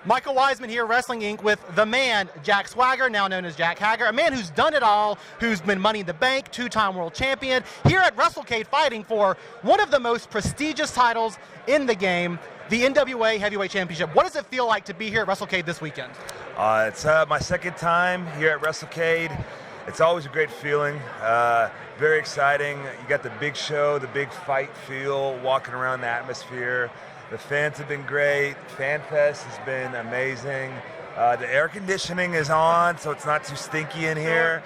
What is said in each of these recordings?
Michael Wiseman here, Wrestling Inc., with the man, Jack Swagger, now known as Jack Hager, a man who's done it all, who's been Money in the Bank, two-time world champion, here at WrestleCade fighting for one of the most prestigious titles in the game, the NWA Heavyweight Championship. What does it feel like to be here at WrestleCade this weekend? It's my second time here at WrestleCade. It's always a great feeling, very exciting. You got the big show, the big fight feel, walking around the atmosphere. The fans have been great. Fan Fest has been amazing. The air conditioning is on, so it's not too stinky in here.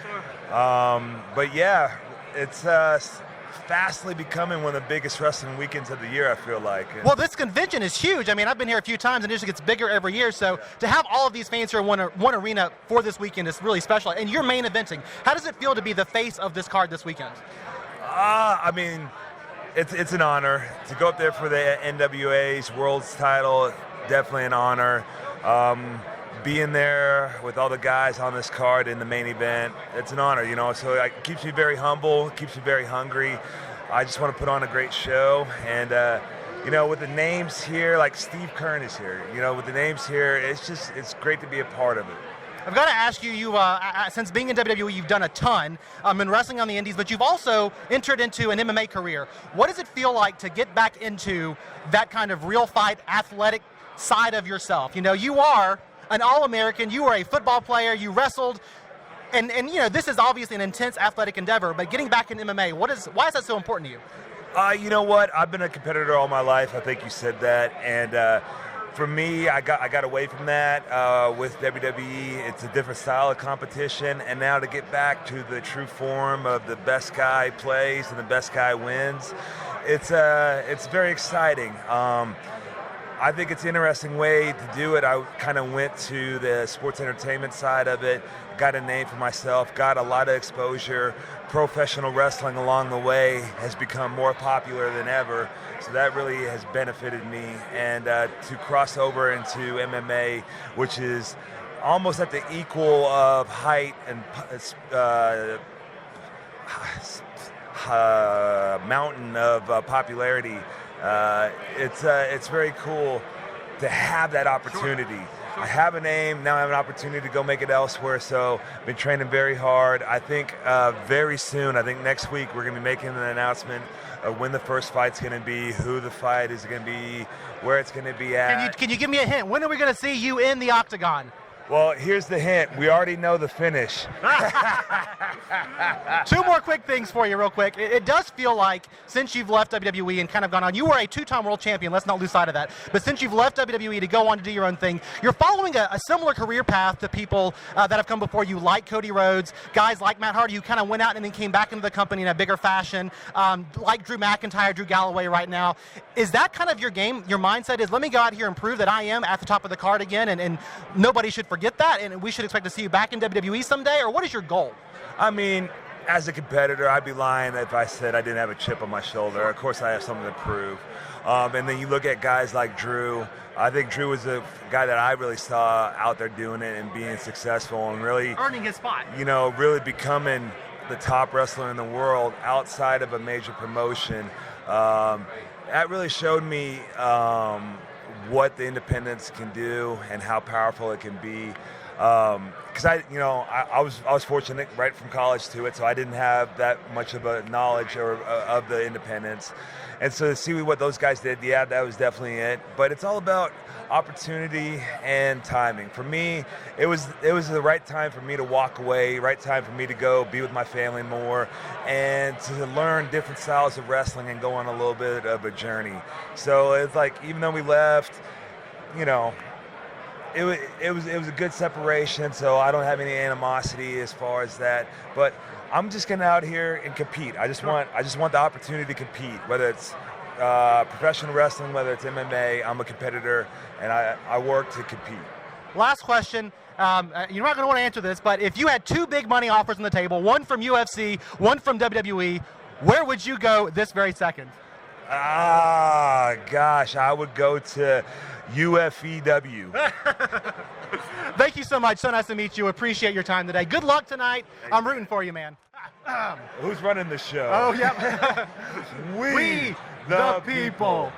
But yeah, it's fastly becoming one of the biggest wrestling weekends of the year, I feel like. Well, this convention is huge. I mean, I've been here a few times, and it just gets bigger every year. So to have all of these fans here in one arena for this weekend is really special. And you're main eventing. How does it feel to be the face of this card this weekend? I mean, it's an honor to go up there for the NWA's World's title. Definitely an honor. Being there with all the guys on this card in the main event, it's an honor, you know. So it keeps me very humble, keeps me very hungry. I just want to put on a great show, and you know, with the names here, like Steve Kern is here. You know, with the names here, it's great to be a part of it. I've got to ask you, since being in WWE, you've done a ton in wrestling on the indies, but you've also entered into an MMA career. What does it feel like to get back into that kind of real fight, athletic side of yourself? You know, you are an All-American, you were a football player, you wrestled, and you know, this is obviously an intense athletic endeavor, but getting back in MMA, why is that so important to you? You know what? I've been a competitor all my life. I think you said that, and for me, I got away from that with WWE. It's a different style of competition, and now to get back to the true form of the best guy plays and the best guy wins, it's very exciting. I think it's an interesting way to do it. I kind of went to the sports entertainment side of it, got a name for myself, got a lot of exposure. Professional wrestling along the way has become more popular than ever, so that really has benefited me. And to cross over into MMA, which is almost at the equal of height and mountain of popularity, it's very cool to have that opportunity. I have a name, now I have an opportunity to go make it elsewhere, so I've been training very hard. I think very soon, I think next week, we're going to be making an announcement of when the first fight's going to be, who the fight is going to be, where it's going to be at. Can you give me a hint? When are we going to see you in the octagon? Well, here's the hint. We already know the finish. Two more quick things for you real quick. It does feel like since you've left WWE and kind of gone on, you were a two-time world champion, let's not lose sight of that, but since you've left WWE to go on to do your own thing, you're following a similar career path to people that have come before you, like Cody Rhodes, guys like Matt Hardy, who kind of went out and then came back into the company in a bigger fashion, like Drew McIntyre, Drew Galloway right now. Is that kind of your game, your mindset is, let me go out here and prove that I am at the top of the card again, and nobody should forget that, and we should expect to see you back in WWE someday, or what is your goal? I mean, as a competitor, I'd be lying if I said I didn't have a chip on my shoulder. Of course, I have something to prove. And then you look at guys like Drew. I think Drew was a guy that I really saw out there doing it and being successful and really earning his spot. You know, really becoming the top wrestler in the world outside of a major promotion. That really showed me what the independents can do and how powerful it can be. Because I was fortunate right from college to it, so I didn't have that much of a knowledge of the independents, and so to see what those guys did, yeah, that was definitely it. But it's all about opportunity and timing. For me, it was the right time for me to walk away, right time for me to go be with my family more, and to learn different styles of wrestling and go on a little bit of a journey. So it's like, even though we left, you know, it was a good separation, so I don't have any animosity as far as that. But I'm just getting out here and compete. I just want the opportunity to compete, whether it's professional wrestling, whether it's MMA. I'm a competitor, and I work to compete. Last question. You're not going to want to answer this, but if you had two big money offers on the table, one from UFC, one from WWE, where would you go this very second? Gosh, I would go to UFEW. Thank you so much. So nice to meet you. Appreciate your time today. Good luck tonight. I'm rooting for you, man. Who's running the show? Oh, yeah. We the people.